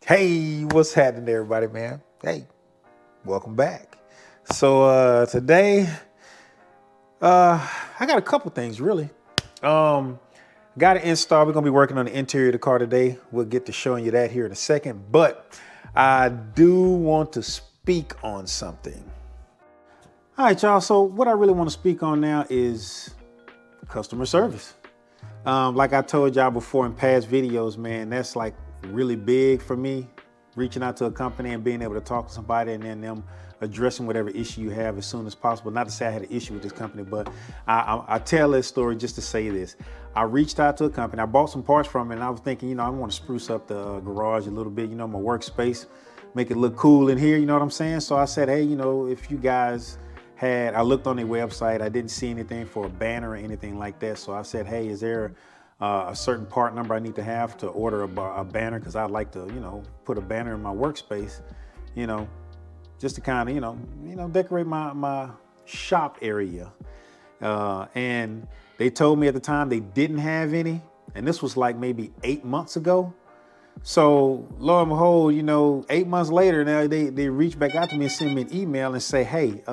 Hey, what's happening, everybody, man? Hey, welcome back. So today, I got a couple things really. Got to install. We're gonna be working on the interior of the car today. We'll get to showing you that here in a second. But I do want to speak on something. All right, y'all. So what I really want to speak on now is customer service. Like I told y'all before in past videos, man, that's like really big for me, reaching out to a company and being able to talk to somebody and then them addressing whatever issue you have as soon as possible. Not to say I had an issue with this company, but I tell this story just to say this. I reached out to a company, I bought some parts from it, and I was thinking, I want to spruce up the garage a little bit, my workspace, make it look cool in here, you know what I'm saying? So I said, hey, if you guys I looked on their website, I didn't see anything for a banner or anything like that. So I said, hey, is there a certain part number I need to have to order a banner? Because I'd like to, put a banner in my workspace, just to kind of, decorate my shop area. And they told me at the time they didn't have any. And this was like maybe 8 months ago. So lo and behold, 8 months later, now they reach back out to me and send me an email and say, hey,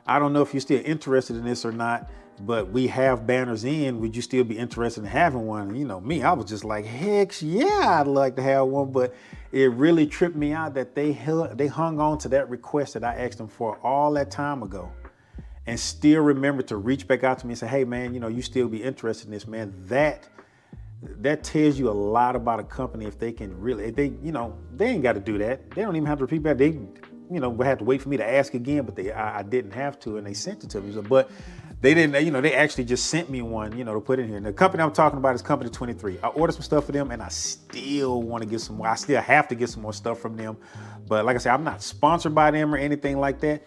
I don't know if you're still interested in this or not, but we have banners in. Would you still be interested in having one? And me, I was just like, heck yeah, I'd like to have one. But it really tripped me out that they hung on to that request that I asked them for all that time ago and still remember to reach back out to me and say, hey man, you still be interested in this, man. That tells you a lot about a company if they can really, they ain't got to do that. They don't even have to repeat back. They, would have to wait for me to ask again, but I didn't have to, and they sent it to me. So, but they didn't, they actually just sent me one, to put in here. And the company I'm talking about is Company 23. I ordered some stuff for them, and I still want to get some more. I still have to get some more stuff from them. But like I said, I'm not sponsored by them or anything like that.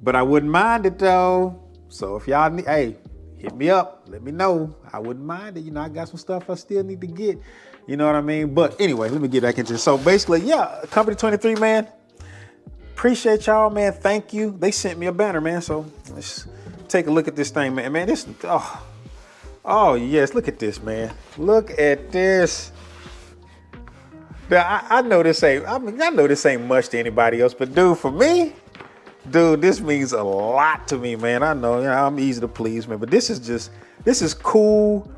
But I wouldn't mind it though. So if y'all need, hey, hit me up, let me know. I wouldn't mind it. I got some stuff I still need to get. You know what I mean? But anyway, let me get back into this. So basically, yeah, Company 23, man. Appreciate y'all, man. Thank you. They sent me a banner, man. So let's take a look at this thing, man. Man, this, oh yes, look at this, man. Look at this. Now, I know this ain't much to anybody else, but dude, for me, dude, this means a lot to me, man. I know, I'm easy to please, man, but this is cool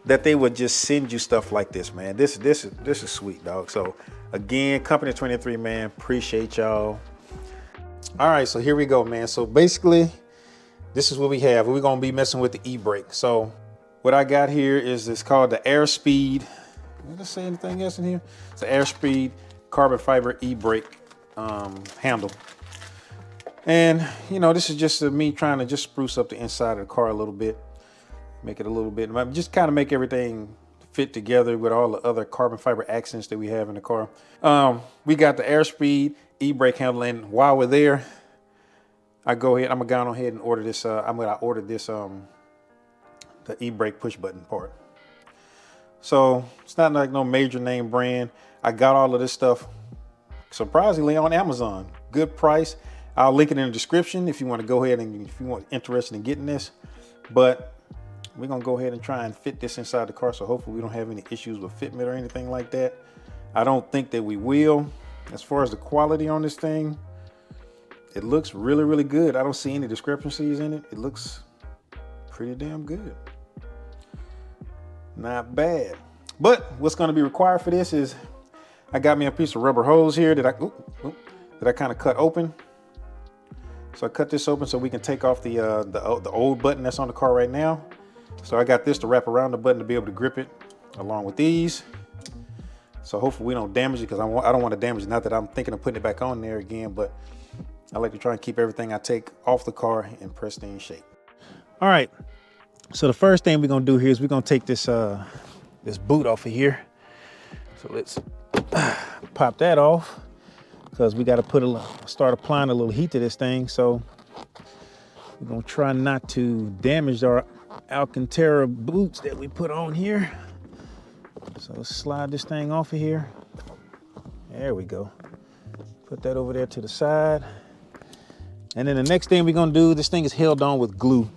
that they would just send you stuff like this, man. This is sweet, dog. So again, Company 23, man, appreciate y'all. All right, so here we go, man. So basically, this is what we have. We're gonna be messing with the e-brake. So what I got here is it's called the Airspeed. Did I say anything else in here? It's the Airspeed carbon fiber e-brake handle. And this is just me trying to just spruce up the inside of the car a little bit, make it a little bit, just kind of make everything fit together with all the other carbon fiber accents that we have in the car. We got the Airspeed e-brake handle, and while we're there, I'm gonna go ahead and order this. I ordered this the e-brake push button part. So it's not like no major name brand. I got all of this stuff surprisingly on Amazon. Good price. I'll link it in the description if you want to go ahead and if you want interested in getting this. But we're gonna go ahead and try and fit this inside the car. So hopefully we don't have any issues with fitment or anything like that. I don't think that we will. As far as the quality on this thing, it looks really, really good. I don't see any discrepancies in it. It looks pretty damn good. Not bad. But what's gonna be required for this is I got me a piece of rubber hose here that I kind of cut open. So I cut this open so we can take off the old button that's on the car right now. So I got this to wrap around the button to be able to grip it along with these. So hopefully we don't damage it, because I don't want to damage it. Not that I'm thinking of putting it back on there again, but I like to try and keep everything I take off the car in pristine shape. All right, so the first thing we're gonna do here is we're gonna take this this boot off of here. So let's pop that off, because we got to start applying a little heat to this thing. So we're gonna try not to damage our Alcantara boots that we put on here. So let's slide this thing off of here. There we go. Put that over there to the side. And then the next thing we're gonna do, this thing is held on with glue.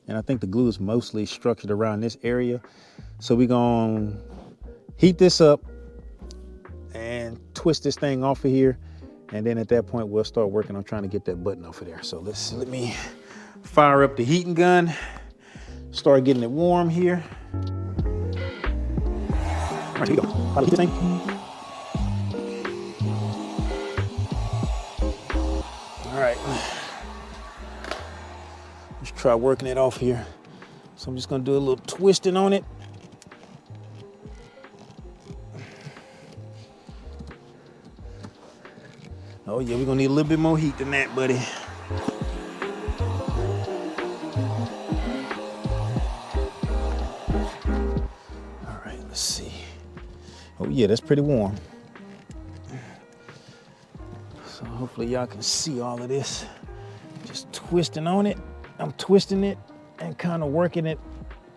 And I think the glue is mostly structured around this area. So we're gonna heat this up and twist this thing off of here. And then at that point, we'll start working on trying to get that button off of there. So let me fire up the heating gun, start getting it warm here. All right, here we go. Probably this thing. All right. Let's try working it off here. So I'm just gonna do a little twisting on it. Oh yeah, we're gonna need a little bit more heat than that, buddy. All right, let's see. Oh yeah, that's pretty warm. So hopefully y'all can see all of this. Just twisting on it. I'm twisting it and kind of working it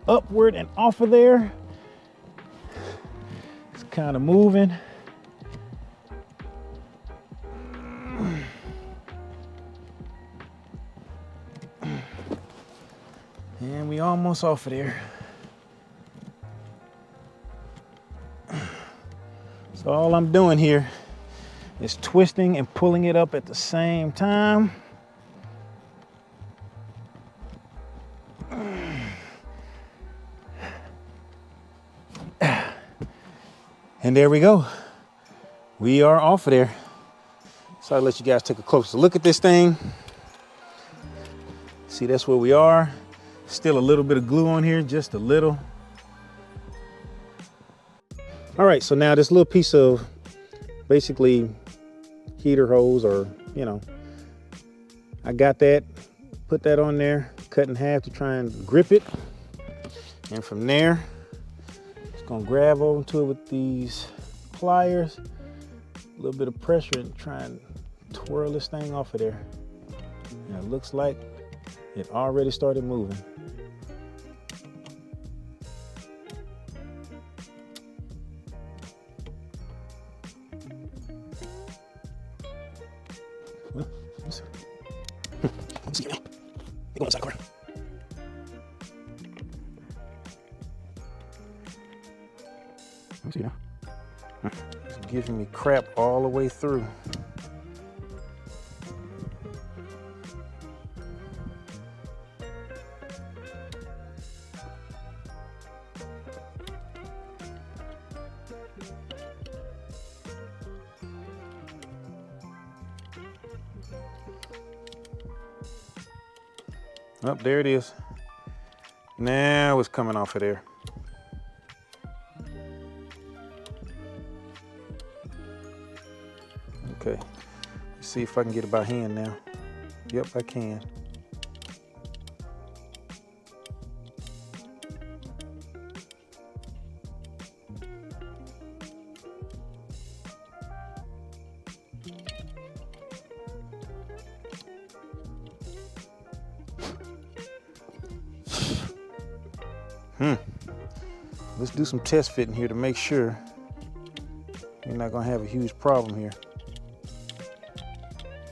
upward and off of there. It's kind of moving. And we almost off of there. So all I'm doing here is twisting and pulling it up at the same time. And there we go. We are off of there. So I'll let you guys take a closer look at this thing. See, that's where we are. Still a little bit of glue on here, just a little. All right, so now this little piece of basically heater hose, or, you know, I got that, put that on there, cut in half to try and grip it. And from there, just gonna grab over to it with these pliers, a little bit of pressure, and try and twirl this thing off of there. And it looks like it already started moving. Let's see now. They go inside the car. Let me see now. It's giving me crap all the way through. Oh, there it is. Now it's coming off of there. Okay, let's see if I can get it by hand now. Yep, I can. Let's do some test fitting here to make sure we're not gonna have a huge problem here.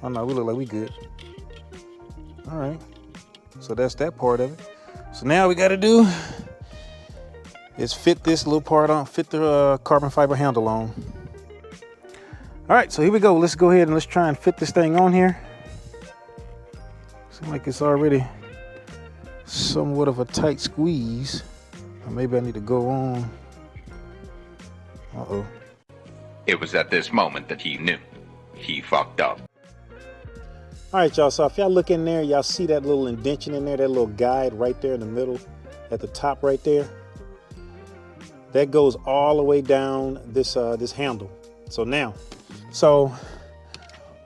Oh no, we look like we good. All right, so that's that part of it. So now we gotta do is fit this little part on, fit the carbon fiber handle on. All right, so here we go. Let's go ahead and let's try and fit this thing on here. Seems like it's already somewhat of a tight squeeze. Or maybe I need to go on. Uh-oh. It was at this moment that he knew. He fucked up. All right, y'all, so if y'all look in there, y'all see that little indentation in there, that little guide right there in the middle, at the top right there? That goes all the way down this, this handle. So now,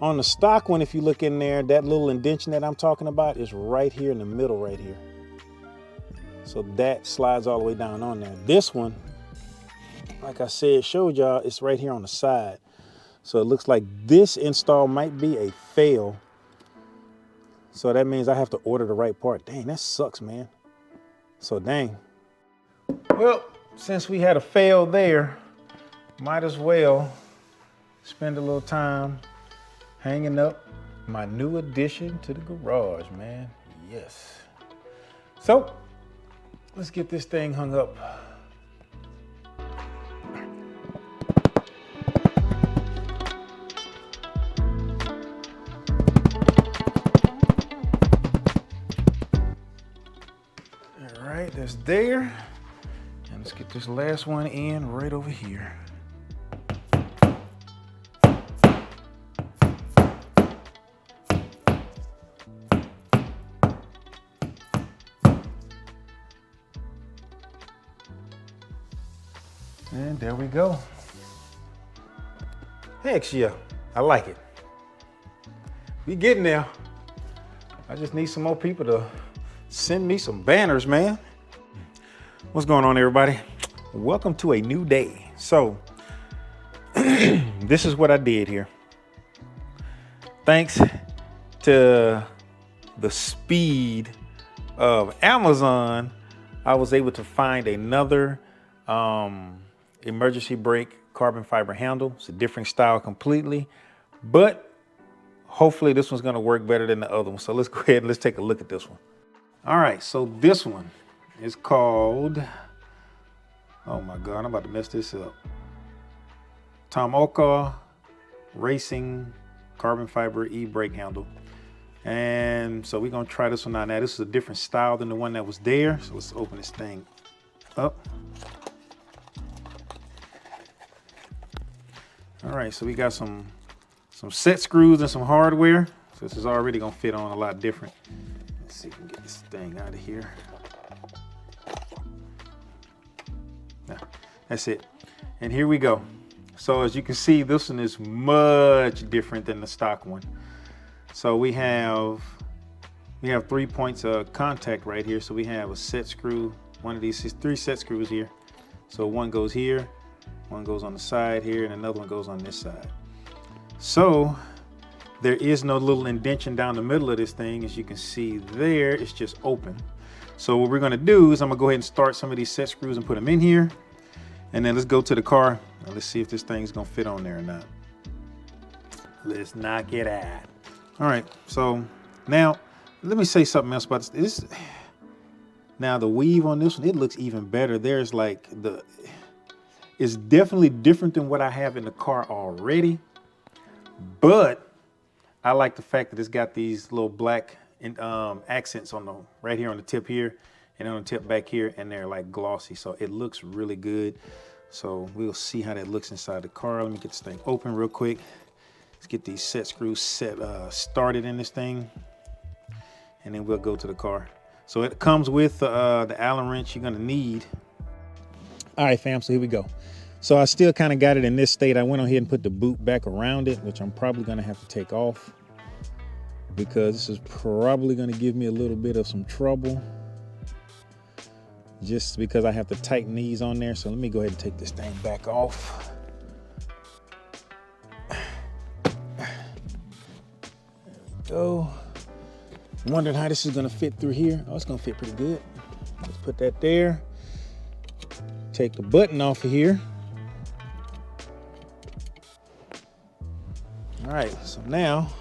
on the stock one, if you look in there, that little indentation that I'm talking about is right here in the middle right here. So that slides all the way down on there. This one, like I said, showed y'all, it's right here on the side. So it looks like this install might be a fail. So that means I have to order the right part. Dang, that sucks, man. So dang. Well, since we had a fail there, might as well spend a little time hanging up my new addition to the garage, man. Yes. So let's get this thing hung up. right, that's there. And let's get this last one in right over here. And there we go. Heck yeah, I like it. We getting there. I just need some more people to send me some banners, man. What's going on, everybody? Welcome to a new day. So, this is what I did here. Thanks to the speed of Amazon, I was able to find another emergency brake carbon fiber handle. It's a different style completely, but hopefully this one's gonna work better than the other one. So let's go ahead and let's take a look at this one. All right, so this one is called, oh my God, I'm about to mess this up. Tomoka Racing Carbon Fiber E-brake handle. And so we're gonna try this one out now. This is a different style than the one that was there. So let's open this thing up. All right, so we got some set screws and some hardware. So this is already gonna fit on a lot different. Let's see if we can get this thing out of here. Now, that's it. And here we go. So as you can see, this one is much different than the stock one. So we have 3 points of contact right here. So we have a set screw, one of these 3 set screws here. So one goes here, one goes on the side here, and another one goes on this side. So there is no little indentation down the middle of this thing. As you can see there, it's just open. So what we're gonna do is I'm gonna go ahead and start some of these set screws and put them in here. And then let's go to the car. And let's see if this thing is gonna fit on there or not. Let's knock it out. All right, so now let me say something else about this. Now the weave on this one, it looks even better. There's like it's definitely different than what I have in the car already, but I like the fact that it's got these little black accents on the right here on the tip here and on the tip back here, and they're like glossy, so it looks really good. So we'll see how that looks inside the car. Let me get this thing open real quick. Let's get these set screws started in this thing, and then we'll go to the car. So it comes with the Allen wrench you're gonna need. All right, fam, so here we go. So I still kind of got it in this state. I went on ahead and put the boot back around it, which I'm probably gonna have to take off because this is probably gonna give me a little bit of some trouble just because I have to tighten these on there. So let me go ahead and take this thing back off. There we go. Wondering how this is gonna fit through here. Oh, it's gonna fit pretty good. Let's put that there. Take the button off of here. All right, so now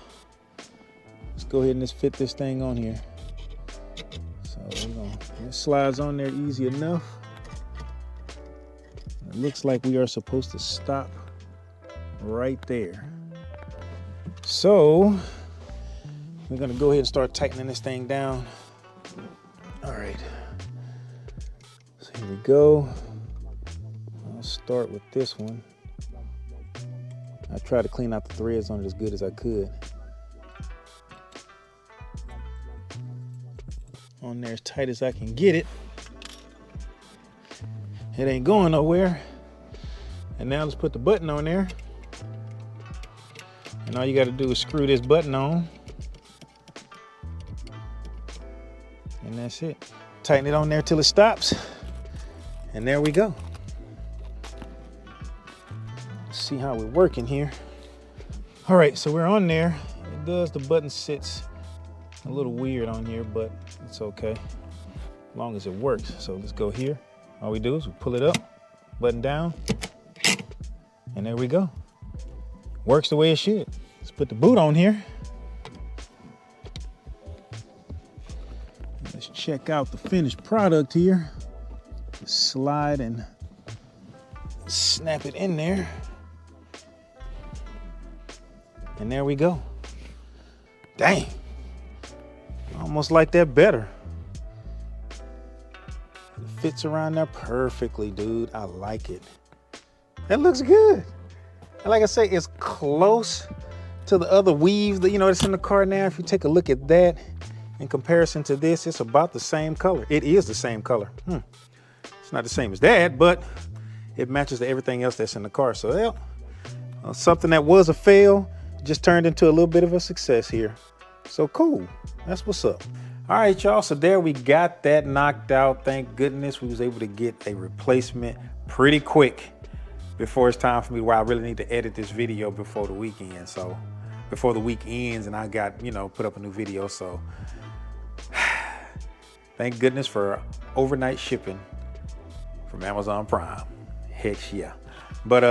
let's go ahead and just fit this thing on here. So it slides on there easy enough. It looks like we are supposed to stop right there. So we're gonna go ahead and start tightening this thing down. All right, so here we go. I'll start with this one. I tried to clean out the threads on it as good as I could. On there as tight as I can get it. It ain't going nowhere. And now let's put the button on there. And all you gotta do is screw this button on. And that's it. Tighten it on there till it stops. And there we go. See how we're working here. All right, so we're on there. The button sits a little weird on here, but it's okay as long as it works. So let's go here. All we do is we pull it up, button down, and there we go. Works the way it should. Let's put the boot on here. Let's check out the finished product here. Slide and snap it in there. And there we go. Dang, almost like that better. It fits around there perfectly, dude. I like it. That looks good. And like I say, it's close to the other weaves that, you know, that's in the car now. If you take a look at that in comparison to this, it's about the same color. It is the same color. It's not the same as that, but it matches to everything else that's in the car. So, well, something that was a fail just turned into a little bit of a success here. So cool. That's what's up. All right, y'all. So there we got that knocked out. Thank goodness we was able to get a replacement pretty quick before it's time for me where I really need to edit this video before the weekend. So before the week ends and I got, you know, put up a new video. So thank goodness for overnight shipping from Amazon Prime. Heck yeah. But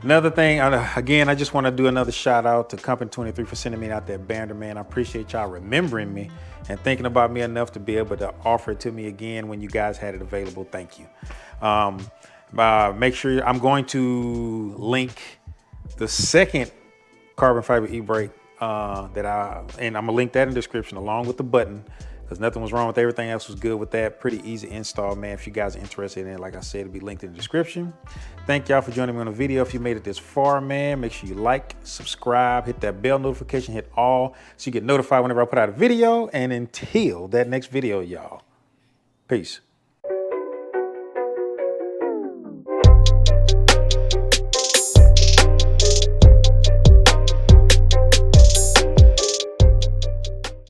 another thing, again, I just want to do another shout out to Company 23 for sending me out that banner, man. I appreciate y'all remembering me and thinking about me enough to be able to offer it to me again when you guys had it available. Thank you. Make sure I'm going to link the second carbon fiber e-brake and I'm gonna link that in the description along with the button, because nothing was wrong with everything else was good with that. Pretty easy install, man. If you guys are interested in it, like I said, it'll be linked in the description. Thank y'all for joining me on the video. If you made it this far, man, make sure you like, subscribe, hit that bell notification, hit all, so you get notified whenever I put out a video. And until that next video, y'all, peace.